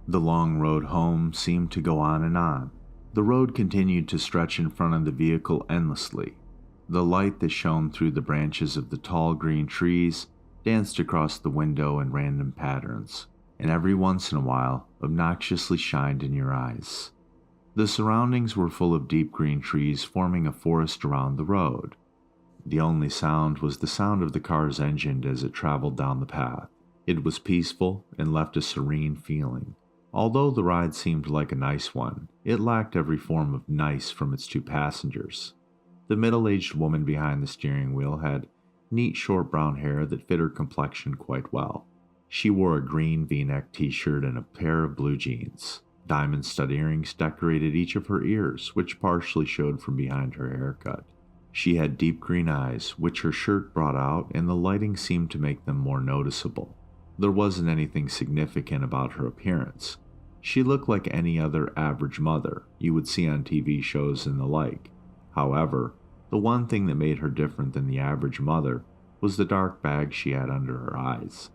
The long road home seemed to go on and on. The road continued to stretch in front of the vehicle endlessly. The light that shone through the branches of the tall green trees danced across the window in random patterns, and every once in a while obnoxiously shined in your eyes. The surroundings were full of deep green trees forming a forest around the road. The only sound was the sound of the car's engine as it traveled down the path. It was peaceful and left a serene feeling. Although the ride seemed like a nice one, it lacked every form of nice from its two passengers. The middle-aged woman behind the steering wheel had neat short brown hair that fit her complexion quite well. She wore a green V-neck t-shirt and a pair of blue jeans. Diamond stud earrings decorated each of her ears, which partially showed from behind her haircut. She had deep green eyes, which her shirt brought out, and the lighting seemed to make them more noticeable. There wasn't anything significant about her appearance. She looked like any other average mother you would see on TV shows and the like. However, the one thing that made her different than the average mother was the dark bag she had under her eyes.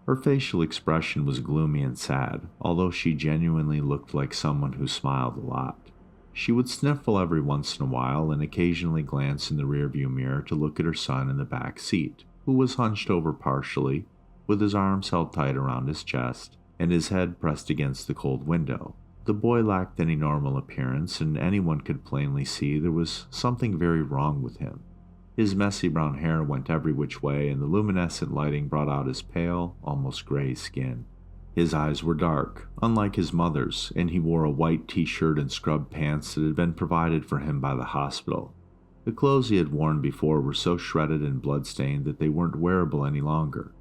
Her facial expression was gloomy and sad, although she genuinely looked like someone who smiled a lot. She would sniffle every once in a while and occasionally glance in the rearview mirror to look at her son in the back seat, who was hunched over partially, with his arms held tight around his chest and his head pressed against the cold window. The boy lacked any normal appearance, and anyone could plainly see there was something very wrong with him. His messy brown hair went every which way, and the luminescent lighting brought out his pale, almost gray skin. His eyes were dark, unlike his mother's, and he wore a white t-shirt and scrub pants that had been provided for him by the hospital. The clothes he had worn before were so shredded and blood-stained that they weren't wearable any longer.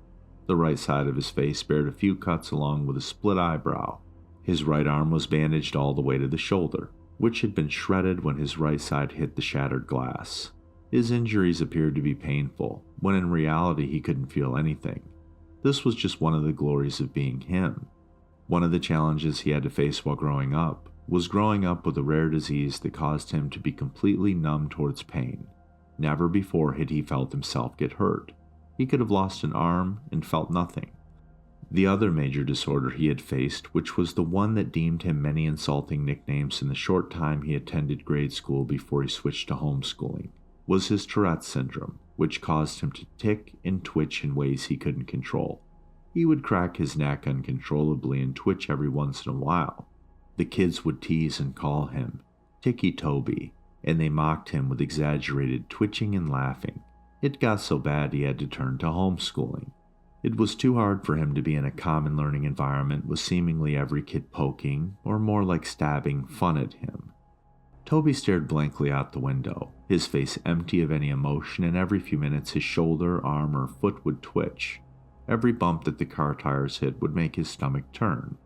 The right side of his face bared a few cuts along with a split eyebrow. His right arm was bandaged all the way to the shoulder, which had been shredded when his right side hit the shattered glass. His injuries appeared to be painful, when in reality he couldn't feel anything. This was just one of the glories of being him. One of the challenges he had to face while growing up was growing up with a rare disease that caused him to be completely numb towards pain. Never before had he felt himself get hurt. He could have lost an arm and felt nothing. The other major disorder he had faced, which was the one that deemed him many insulting nicknames in the short time he attended grade school before he switched to homeschooling, was his Tourette's syndrome, which caused him to tick and twitch in ways he couldn't control. He would crack his neck uncontrollably and twitch every once in a while. The kids would tease and call him Ticci Toby, and they mocked him with exaggerated twitching and laughing. It got so bad he had to turn to homeschooling. It was too hard for him to be in a common learning environment with seemingly every kid poking, or more like stabbing, fun at him. Toby stared blankly out the window, his face empty of any emotion, and every few minutes his shoulder, arm, or foot would twitch. Every bump that the car tires hit would make his stomach turn.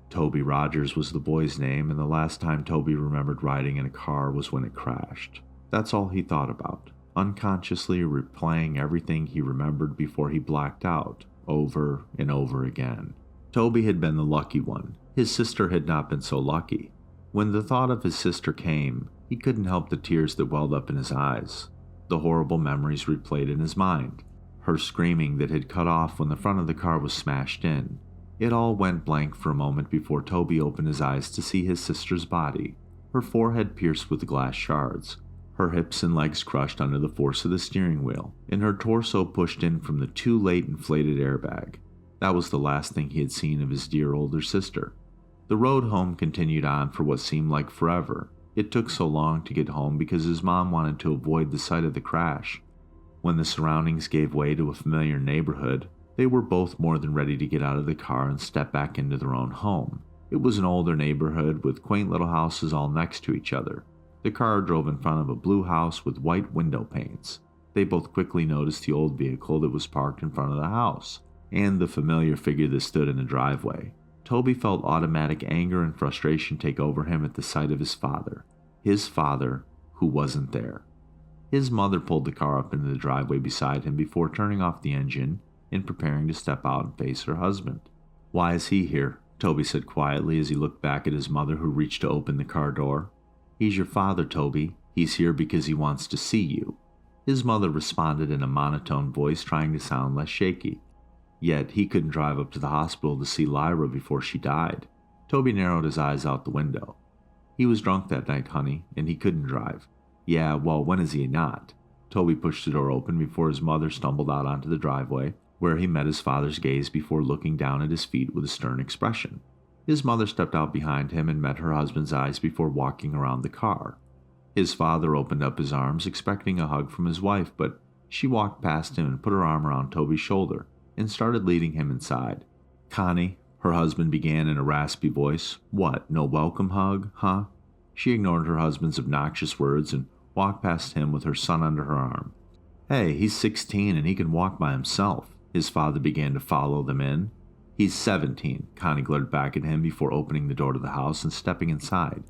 Toby Rogers was the boy's name, and the last time Toby remembered riding in a car was when it crashed. That's all he thought about, unconsciously replaying everything he remembered before he blacked out, over and over again. Toby had been the lucky one. His sister had not been so lucky. When the thought of his sister came, he couldn't help the tears that welled up in his eyes. The horrible memories replayed in his mind. Her screaming that had cut off when the front of the car was smashed in. It all went blank for a moment before Toby opened his eyes to see his sister's body, her forehead pierced with glass shards, her hips and legs crushed under the force of the steering wheel, and her torso pushed in from the too late inflated airbag. That was the last thing he had seen of his dear older sister. The road home continued on for what seemed like forever. It took so long to get home because his mom wanted to avoid the sight of the crash. When the surroundings gave way to a familiar neighborhood, they were both more than ready to get out of the car and step back into their own home. It was an older neighborhood with quaint little houses all next to each other. The car drove in front of a blue house with white window panes. They both quickly noticed the old vehicle that was parked in front of the house, and the familiar figure that stood in the driveway. Toby felt automatic anger and frustration take over him at the sight of his father who wasn't there. His mother pulled the car up into the driveway beside him before turning off the engine and preparing to step out and face her husband. "Why is he here?" Toby said quietly as he looked back at his mother, who reached to open the car door. "He's your father, Toby. He's here because he wants to see you." His mother responded in a monotone voice, trying to sound less shaky. Yet he couldn't drive up to the hospital to see Lyra before she died. Toby narrowed his eyes out the window. He was drunk that night, honey, and he couldn't drive. Yeah, well, when is he not? Toby pushed the door open before his mother stumbled out onto the driveway, where he met his father's gaze before looking down at his feet with a stern expression. His mother stepped out behind him and met her husband's eyes before walking around the car. His father opened up his arms, expecting a hug from his wife, but she walked past him and put her arm around Toby's shoulder and started leading him inside. Connie, her husband began in a raspy voice. What, no welcome hug, huh? She ignored her husband's obnoxious words and walked past him with her son under her arm. Hey, he's 16 and he can walk by himself. His father began to follow them in. He's 17, Connie glared back at him before opening the door to the house and stepping inside.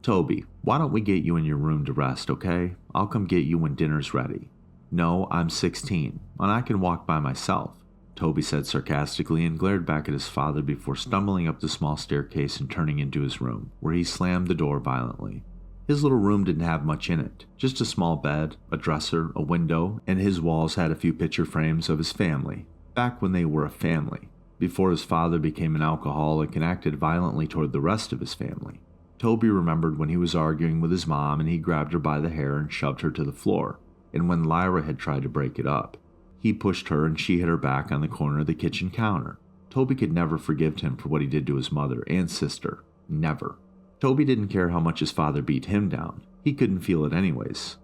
Toby, why don't we get you in your room to rest, okay? I'll come get you when dinner's ready. No, I'm 16, and I can walk by myself, Toby said sarcastically and glared back at his father before stumbling up the small staircase and turning into his room, where he slammed the door violently. His little room didn't have much in it, just a small bed, a dresser, a window, and his walls had a few picture frames of his family, back when they were a family, before his father became an alcoholic and acted violently toward the rest of his family. Toby remembered when he was arguing with his mom and he grabbed her by the hair and shoved her to the floor, and when Lyra had tried to break it up. He pushed her and she hit her back on the corner of the kitchen counter. Toby could never forgive him for what he did to his mother and sister. Never. Toby didn't care how much his father beat him down. He couldn't feel it anyways.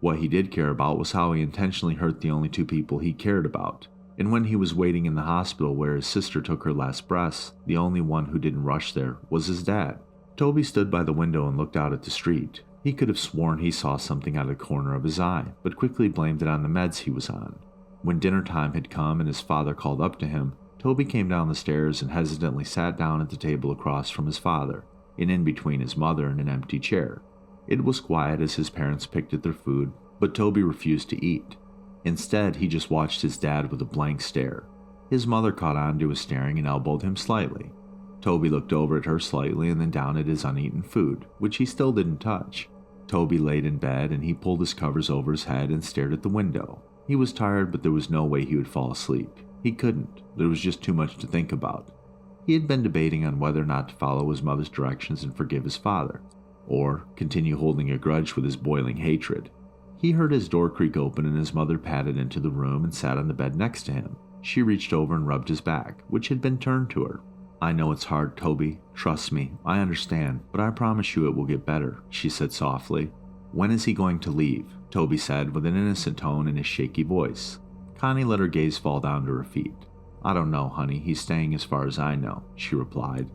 What he did care about was how he intentionally hurt the only two people he cared about. And when he was waiting in the hospital where his sister took her last breaths, the only one who didn't rush there was his dad. Toby stood by the window and looked out at the street. He could have sworn he saw something out of the corner of his eye, but quickly blamed it on the meds he was on. When dinner time had come and his father called up to him, Toby came down the stairs and hesitantly sat down at the table across from his father, and in between his mother and an empty chair. It was quiet as his parents picked at their food, but Toby refused to eat. Instead, he just watched his dad with a blank stare. His mother caught on to his staring and elbowed him slightly. Toby looked over at her slightly and then down at his uneaten food, which he still didn't touch. Toby laid in bed and he pulled his covers over his head and stared at the window. He was tired, but there was no way he would fall asleep. He couldn't. There was just too much to think about. He had been debating on whether or not to follow his mother's directions and forgive his father, or continue holding a grudge with his boiling hatred. He heard his door creak open and his mother padded into the room and sat on the bed next to him. She reached over and rubbed his back, which had been turned to her. I know it's hard, Toby. Trust me, I understand, but I promise you it will get better, she said softly. When is he going to leave? Toby said with an innocent tone in his shaky voice. Connie let her gaze fall down to her feet. I don't know, honey. He's staying as far as I know, she replied.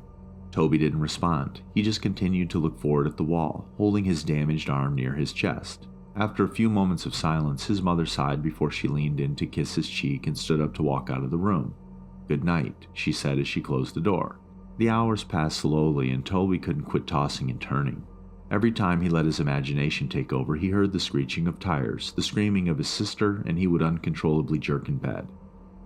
Toby didn't respond. He just continued to look forward at the wall, holding his damaged arm near his chest. After a few moments of silence, his mother sighed before she leaned in to kiss his cheek and stood up to walk out of the room. Good night, she said as she closed the door. The hours passed slowly and Toby couldn't quit tossing and turning. Every time he let his imagination take over, he heard the screeching of tires, the screaming of his sister, and he would uncontrollably jerk in bed.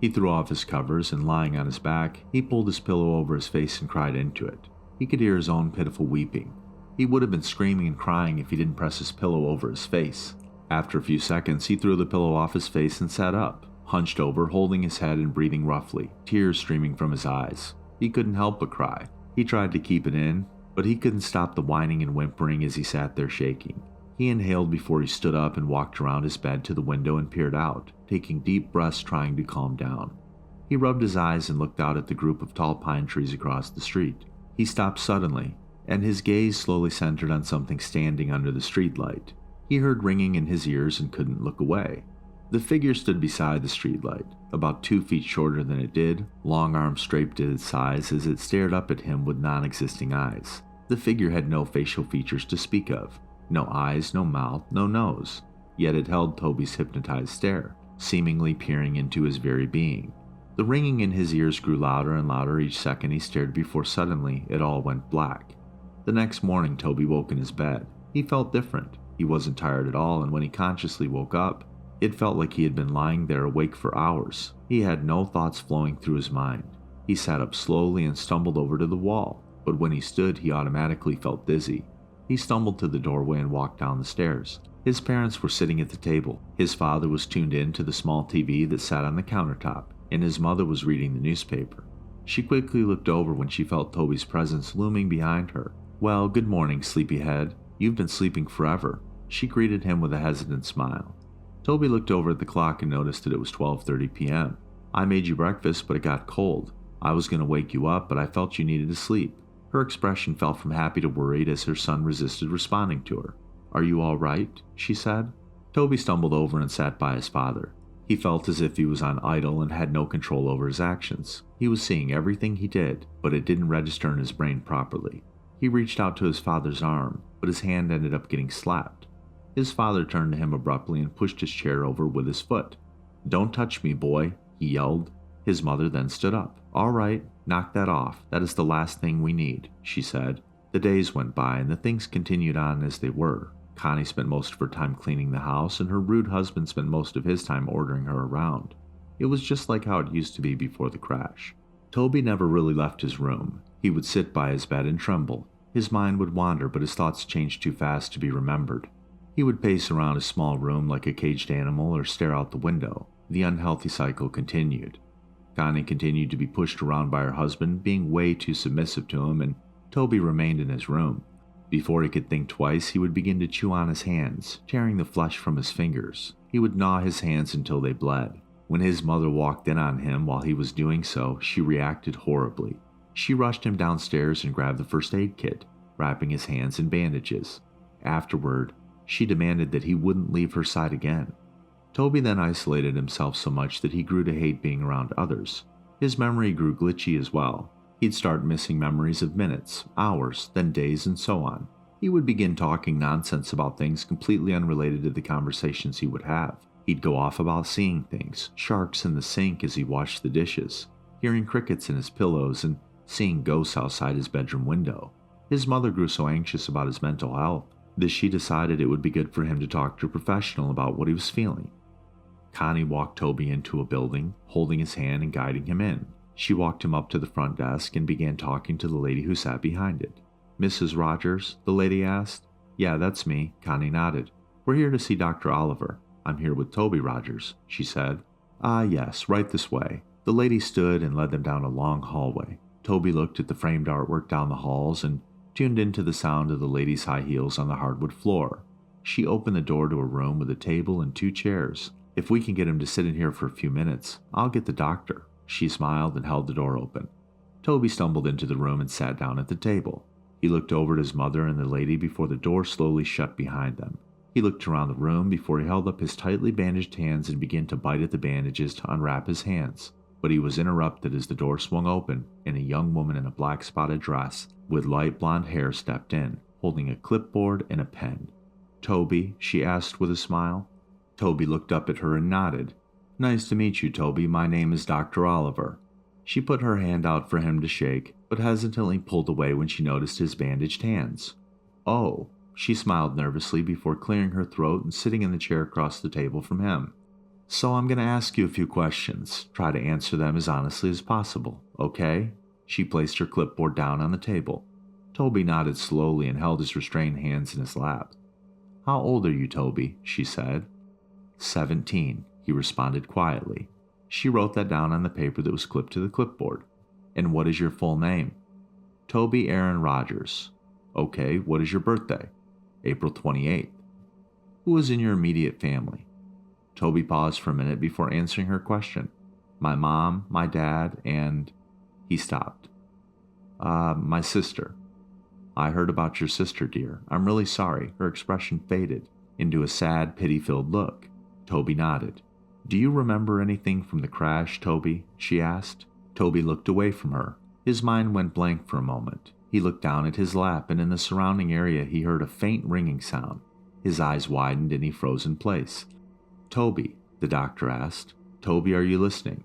He threw off his covers and, lying on his back, he pulled his pillow over his face and cried into it. He could hear his own pitiful weeping. He would have been screaming and crying if he didn't press his pillow over his face. After a few seconds, he threw the pillow off his face and sat up, hunched over, holding his head and breathing roughly, tears streaming from his eyes. He couldn't help but cry. He tried to keep it in, but he couldn't stop the whining and whimpering as he sat there shaking. He inhaled before he stood up and walked around his bed to the window and peered out, taking deep breaths trying to calm down. He rubbed his eyes and looked out at the group of tall pine trees across the street. He stopped suddenly, and his gaze slowly centered on something standing under the streetlight. He heard ringing in his ears and couldn't look away. The figure stood beside the streetlight, about 2 feet shorter than it did, long arms draped at its sides as it stared up at him with non-existing eyes. The figure had no facial features to speak of. No eyes, no mouth, no nose. Yet it held Toby's hypnotized stare, seemingly peering into his very being. The ringing in his ears grew louder and louder each second he stared before suddenly it all went black. The next morning Toby woke in his bed. He felt different. He wasn't tired at all, and when he consciously woke up, it felt like he had been lying there awake for hours. He had no thoughts flowing through his mind. He sat up slowly and stumbled over to the wall, but when he stood, he automatically felt dizzy. He stumbled to the doorway and walked down the stairs. His parents were sitting at the table. His father was tuned in to the small TV that sat on the countertop, and his mother was reading the newspaper. She quickly looked over when she felt Toby's presence looming behind her. "Well, good morning, sleepyhead. You've been sleeping forever." She greeted him with a hesitant smile. Toby looked over at the clock and noticed that it was 12:30 p.m. "I made you breakfast, but it got cold. I was going to wake you up, but I felt you needed to sleep." Her expression fell from happy to worried as her son resisted responding to her. "Are you all right?" she said. Toby stumbled over and sat by his father. He felt as if he was on idle and had no control over his actions. He was seeing everything he did, but it didn't register in his brain properly. He reached out to his father's arm, but his hand ended up getting slapped. His father turned to him abruptly and pushed his chair over with his foot. "Don't touch me, boy," he yelled. His mother then stood up. "All right, knock that off. That is the last thing we need," she said. The days went by and the things continued on as they were. Connie spent most of her time cleaning the house, and her rude husband spent most of his time ordering her around. It was just like how it used to be before the crash. Toby never really left his room. He would sit by his bed and tremble. His mind would wander, but his thoughts changed too fast to be remembered. He would pace around his small room like a caged animal or stare out the window. The unhealthy cycle continued. Connie continued to be pushed around by her husband, being way too submissive to him, and Toby remained in his room. Before he could think twice, he would begin to chew on his hands, tearing the flesh from his fingers. He would gnaw his hands until they bled. When his mother walked in on him while he was doing so, she reacted horribly. She rushed him downstairs and grabbed the first aid kit, wrapping his hands in bandages. Afterward, she demanded that he wouldn't leave her side again. Toby then isolated himself so much that he grew to hate being around others. His memory grew glitchy as well. He'd start missing memories of minutes, hours, then days, and so on. He would begin talking nonsense about things completely unrelated to the conversations he would have. He'd go off about seeing things, sharks in the sink as he washed the dishes, hearing crickets in his pillows, and seeing ghosts outside his bedroom window. His mother grew so anxious about his mental health that she decided it would be good for him to talk to a professional about what he was feeling. Connie walked Toby into a building, holding his hand and guiding him in. She walked him up to the front desk and began talking to the lady who sat behind it. "Mrs. Rogers?" the lady asked. "Yeah, that's me," Connie nodded. "We're here to see Dr. Oliver. I'm here with Toby Rogers," she said. "Ah, yes, right this way." The lady stood and led them down a long hallway. Toby looked at the framed artwork down the halls and tuned into the sound of the lady's high heels on the hardwood floor. She opened the door to a room with a table and 2 chairs. "If we can get him to sit in here for a few minutes, I'll get the doctor." She smiled and held the door open. Toby stumbled into the room and sat down at the table. He looked over at his mother and the lady before the door slowly shut behind them. He looked around the room before he held up his tightly bandaged hands and began to bite at the bandages to unwrap his hands. But he was interrupted as the door swung open and a young woman in a black spotted dress with light blonde hair stepped in, holding a clipboard and a pen. "Toby?" she asked with a smile. Toby looked up at her and nodded. "Nice to meet you, Toby. My name is Dr. Oliver." She put her hand out for him to shake, but hesitantly pulled away when she noticed his bandaged hands. "Oh," she smiled nervously before clearing her throat and sitting in the chair across the table from him. "So I'm going to ask you a few questions. Try to answer them as honestly as possible, okay?" She placed her clipboard down on the table. Toby nodded slowly and held his restrained hands in his lap. "How old are you, Toby?" she said. 17, he responded quietly. She wrote that down on the paper that was clipped to the clipboard. "And what is your full name?" "Toby Aaron Rogers." "Okay, what is your birthday?" "April 28th. "Who is in your immediate family?" Toby paused for a minute before answering her question. "My mom, my dad, and..." He stopped. My sister." "I heard about your sister, dear. I'm really sorry." Her expression faded into a sad, pity-filled look. Toby nodded. "Do you remember anything from the crash, Toby?" she asked. Toby looked away from her. His mind went blank for a moment. He looked down at his lap, and in the surrounding area he heard a faint ringing sound. His eyes widened and he froze in place. "Toby," the doctor asked. "Toby, are you listening?"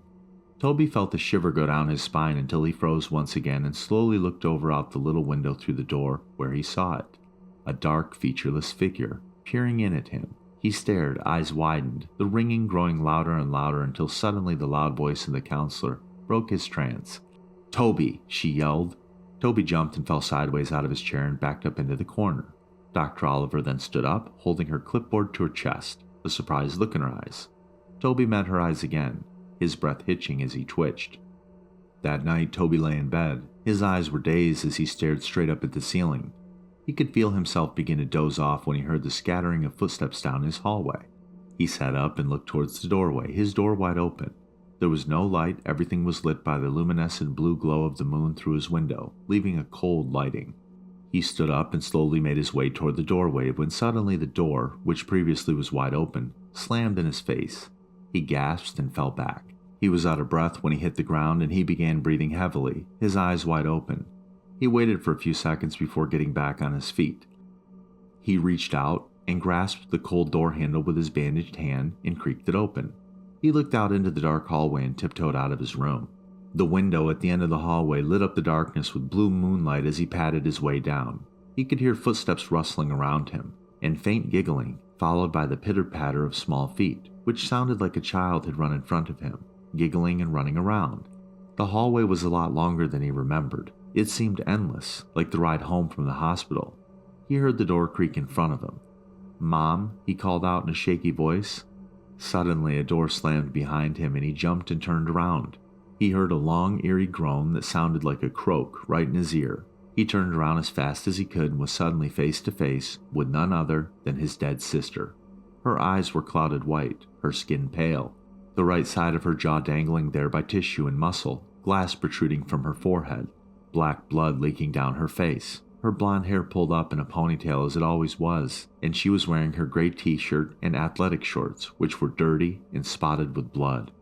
Toby felt a shiver go down his spine until he froze once again and slowly looked over out the little window through the door, where he saw it. A dark, featureless figure, peering in at him. He stared, eyes widened, the ringing growing louder and louder until suddenly the loud voice of the counselor broke his trance. "Toby!" she yelled. Toby jumped and fell sideways out of his chair and backed up into the corner. Dr. Oliver then stood up, holding her clipboard to her chest, a surprised look in her eyes. Toby met her eyes again, his breath hitching as he twitched. That night, Toby lay in bed. His eyes were dazed as he stared straight up at the ceiling. He could feel himself begin to doze off when he heard the scattering of footsteps down his hallway. He sat up and looked towards the doorway, his door wide open. There was no light, everything was lit by the luminescent blue glow of the moon through his window, leaving a cold lighting. He stood up and slowly made his way toward the doorway when suddenly the door, which previously was wide open, slammed in his face. He gasped and fell back. He was out of breath when he hit the ground and he began breathing heavily, his eyes wide open. He waited for a few seconds before getting back on his feet. He reached out and grasped the cold door handle with his bandaged hand and creaked it open. He looked out into the dark hallway and tiptoed out of his room. The window at the end of the hallway lit up the darkness with blue moonlight as he padded his way down. He could hear footsteps rustling around him, and faint giggling, followed by the pitter-patter of small feet, which sounded like a child had run in front of him, giggling and running around. The hallway was a lot longer than he remembered. It seemed endless, like the ride home from the hospital. He heard the door creak in front of him. "Mom," he called out in a shaky voice. Suddenly, a door slammed behind him and he jumped and turned around. He heard a long, eerie groan that sounded like a croak right in his ear. He turned around as fast as he could and was suddenly face to face with none other than his dead sister. Her eyes were clouded white, her skin pale, the right side of her jaw dangling there by tissue and muscle, glass protruding from her forehead, black blood leaking down her face, her blonde hair pulled up in a ponytail as it always was, and she was wearing her gray t-shirt and athletic shorts, which were dirty and spotted with blood.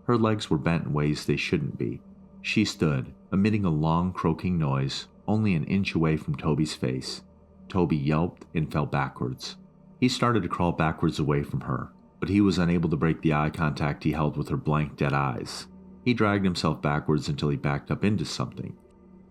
Her legs were bent in ways they shouldn't be. She stood, emitting a long croaking noise, only an inch away from Toby's face. Toby yelped and fell backwards. He started to crawl backwards away from her, but he was unable to break the eye contact he held with her blank, dead eyes. He dragged himself backwards until he backed up into something.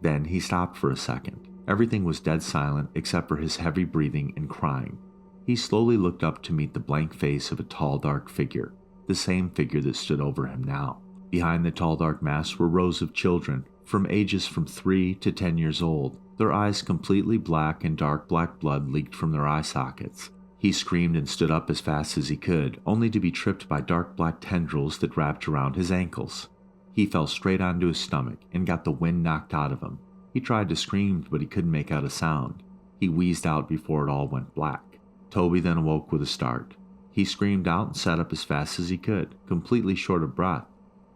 Then he stopped for a second. Everything was dead silent except for his heavy breathing and crying. He slowly looked up to meet the blank face of a tall, dark figure, the same figure that stood over him now. Behind the tall, dark mask were rows of children, from ages from 3 to 10 years old, their eyes completely black and dark black blood leaked from their eye sockets. He screamed and stood up as fast as he could, only to be tripped by dark black tendrils that wrapped around his ankles. He fell straight onto his stomach and got the wind knocked out of him. He tried to scream, but he couldn't make out a sound. He wheezed out before it all went black. Toby then awoke with a start. He screamed out and sat up as fast as he could, completely short of breath.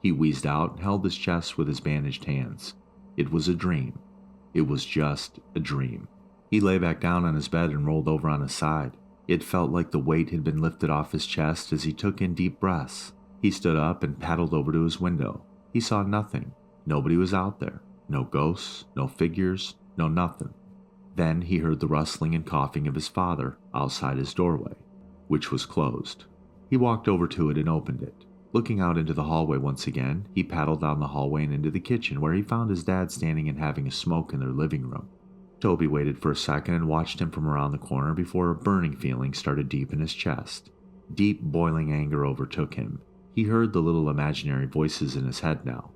He wheezed out and held his chest with his bandaged hands. It was a dream. It was just a dream. He lay back down on his bed and rolled over on his side. It felt like the weight had been lifted off his chest as he took in deep breaths. He stood up and paddled over to his window. He saw nothing. Nobody was out there. No ghosts, no figures, no nothing. Then he heard the rustling and coughing of his father outside his doorway, which was closed. He walked over to it and opened it. Looking out into the hallway once again, he paddled down the hallway and into the kitchen where he found his dad standing and having a smoke in their living room. Toby waited for a second and watched him from around the corner before a burning feeling started deep in his chest. Deep, boiling anger overtook him. He heard the little imaginary voices in his head now.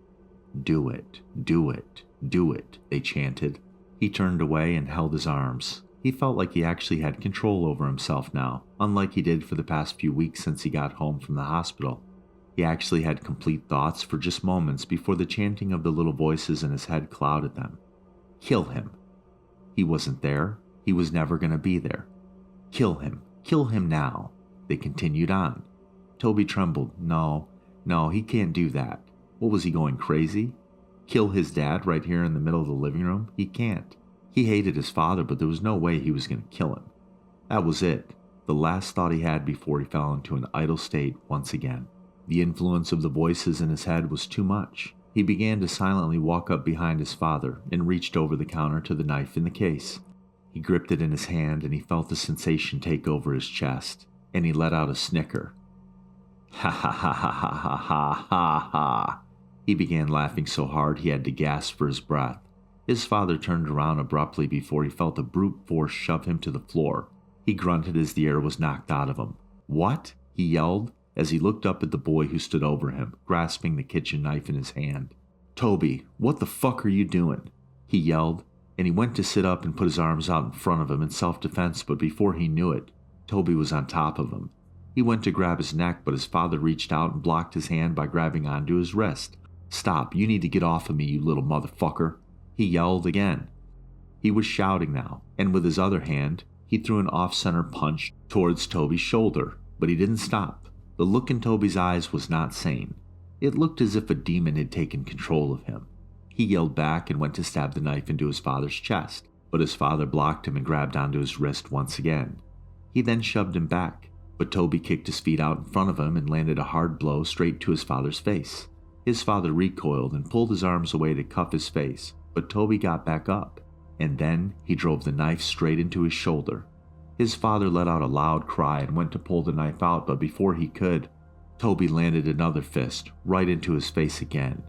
"Do it, do it, do it," they chanted. He turned away and held his arms. He felt like he actually had control over himself now, unlike he did for the past few weeks since he got home from the hospital. He actually had complete thoughts for just moments before the chanting of the little voices in his head clouded them. Kill him. He wasn't there. He was never going to be there. Kill him now. They continued on. Toby trembled. No, he can't do that. What was he going crazy? Kill his dad right here in the middle of the living room? He can't. He hated his father, but there was no way he was going to kill him. That was it. The last thought he had before he fell into an idle state once again. The influence of the voices in his head was too much. He began to silently walk up behind his father and reached over the counter to the knife in the case. He gripped it in his hand and he felt the sensation take over his chest, and he let out a snicker. Ha ha ha ha ha ha ha ha ha. He began laughing so hard he had to gasp for his breath. His father turned around abruptly before he felt a brute force shove him to the floor. He grunted as the air was knocked out of him. "What?" he yelled as he looked up at the boy who stood over him, grasping the kitchen knife in his hand. "Toby, what the fuck are you doing?" he yelled, and he went to sit up and put his arms out in front of him in self-defense, but before he knew it, Toby was on top of him. He went to grab his neck, but his father reached out and blocked his hand by grabbing onto his wrist. "Stop, you need to get off of me, you little motherfucker," he yelled again. He was shouting now, and with his other hand, he threw an off-center punch towards Toby's shoulder, but he didn't stop. The look in Toby's eyes was not sane. It looked as if a demon had taken control of him. He yelled back and went to stab the knife into his father's chest, but his father blocked him and grabbed onto his wrist once again. He then shoved him back, but Toby kicked his feet out in front of him and landed a hard blow straight to his father's face. His father recoiled and pulled his arms away to cuff his face, but Toby got back up, and then he drove the knife straight into his shoulder. His father let out a loud cry and went to pull the knife out, but before he could, Toby landed another fist right into his face again.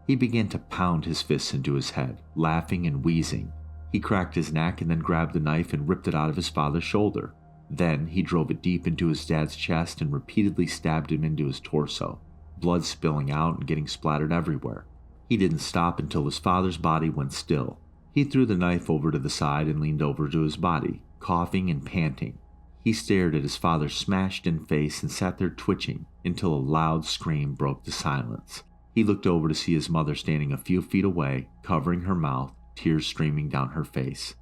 He began to pound his fists into his head, laughing and wheezing. He cracked his neck and then grabbed the knife and ripped it out of his father's shoulder. Then he drove it deep into his dad's chest and repeatedly stabbed him into his torso, blood spilling out and getting splattered everywhere. He didn't stop until his father's body went still. He threw the knife over to the side and leaned over to his body, coughing and panting. He stared at his father's smashed-in face and sat there twitching until a loud scream broke the silence. He looked over to see his mother standing a few feet away, covering her mouth, tears streaming down her face.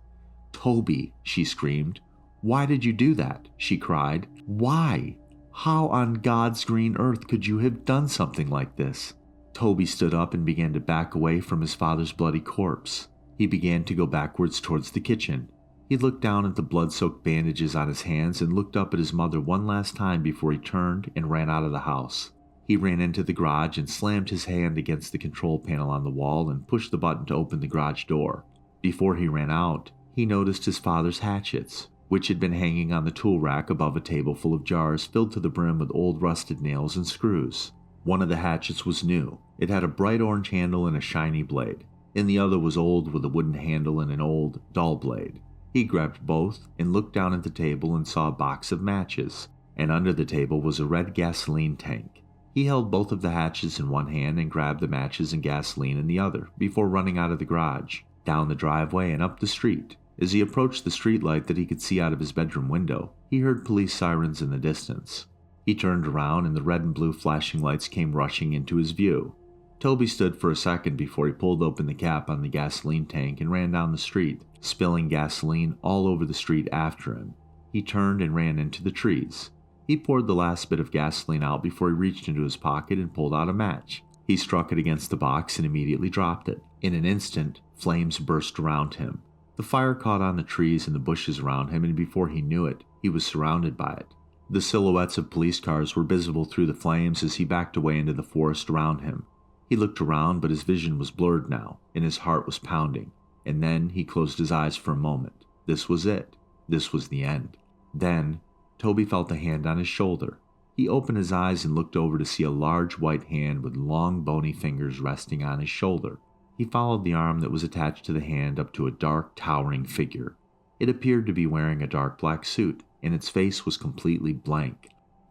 "Toby," she screamed. "Why did you do that?" she cried. "Why? How on God's green earth could you have done something like this?" Toby stood up and began to back away from his father's bloody corpse. He began to go backwards towards the kitchen. He looked down at the blood-soaked bandages on his hands and looked up at his mother one last time before he turned and ran out of the house. He ran into the garage and slammed his hand against the control panel on the wall and pushed the button to open the garage door. Before he ran out, he noticed his father's hatchets, which had been hanging on the tool rack above a table full of jars filled to the brim with old rusted nails and screws. One of the hatchets was new. It had a bright orange handle and a shiny blade, and the other was old with a wooden handle and an old, dull blade. He grabbed both and looked down at the table and saw a box of matches, and under the table was a red gasoline tank. He held both of the hatchets in one hand and grabbed the matches and gasoline in the other before running out of the garage, down the driveway and up the street. As he approached the streetlight that he could see out of his bedroom window, he heard police sirens in the distance. He turned around and the red and blue flashing lights came rushing into his view. Toby stood for a second before he pulled open the cap on the gasoline tank and ran down the street, spilling gasoline all over the street after him. He turned and ran into the trees. He poured the last bit of gasoline out before he reached into his pocket and pulled out a match. He struck it against the box and immediately dropped it. In an instant, flames burst around him. The fire caught on the trees and the bushes around him, and before he knew it, he was surrounded by it. The silhouettes of police cars were visible through the flames as he backed away into the forest around him. He looked around, but his vision was blurred now, and his heart was pounding. And then he closed his eyes for a moment. This was it. This was the end. Then, Toby felt a hand on his shoulder. He opened his eyes and looked over to see a large white hand with long bony fingers resting on his shoulder. He followed the arm that was attached to the hand up to a dark, towering figure. It appeared to be wearing a dark black suit, and its face was completely blank.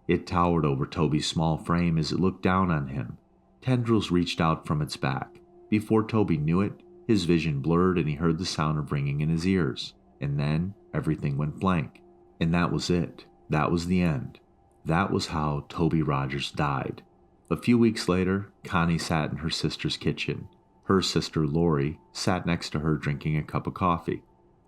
It towered over Toby's small frame as it looked down on him. Tendrils reached out from its back. Before Toby knew it, his vision blurred and he heard the sound of ringing in his ears. And then everything went blank. And that was it. That was the end. That was how Toby Rogers died. A few weeks later, Connie sat in her sister's kitchen. Her sister, Lori, sat next to her drinking a cup of coffee.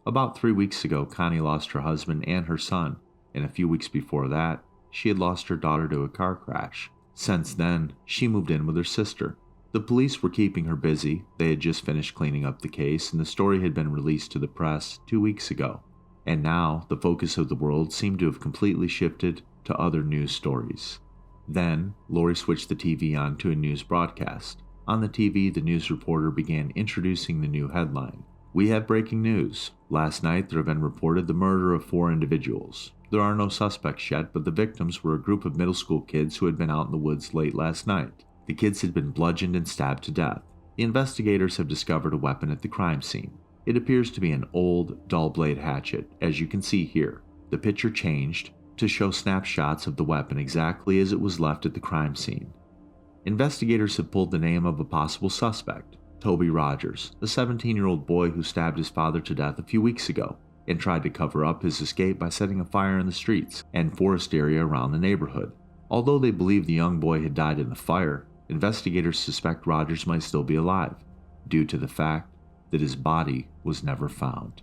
About 3 weeks ago, Connie lost her husband and her son, and a few weeks before that, she had lost her daughter to a car crash. Since then, she moved in with her sister. The police were keeping her busy. They had just finished cleaning up the case, and the story had been released to the press 2 weeks ago. And now, the focus of the world seemed to have completely shifted to other news stories. Then, Lori switched the TV on to a news broadcast. On the TV, the news reporter began introducing the new headline. "We have breaking news. Last night there have been reported the murder of 4 individuals. There are no suspects yet, but the victims were a group of middle school kids who had been out in the woods late last night. The kids had been bludgeoned and stabbed to death. The investigators have discovered a weapon at the crime scene. It appears to be an old, dull blade hatchet, as you can see here. The picture changed to show snapshots of the weapon exactly as it was left at the crime scene. Investigators have pulled the name of a possible suspect, Toby Rogers, a 17-year-old boy who stabbed his father to death a few weeks ago and tried to cover up his escape by setting a fire in the streets and forest area around the neighborhood. Although they believe the young boy had died in the fire, investigators suspect Rogers might still be alive, due to the fact that his body was never found.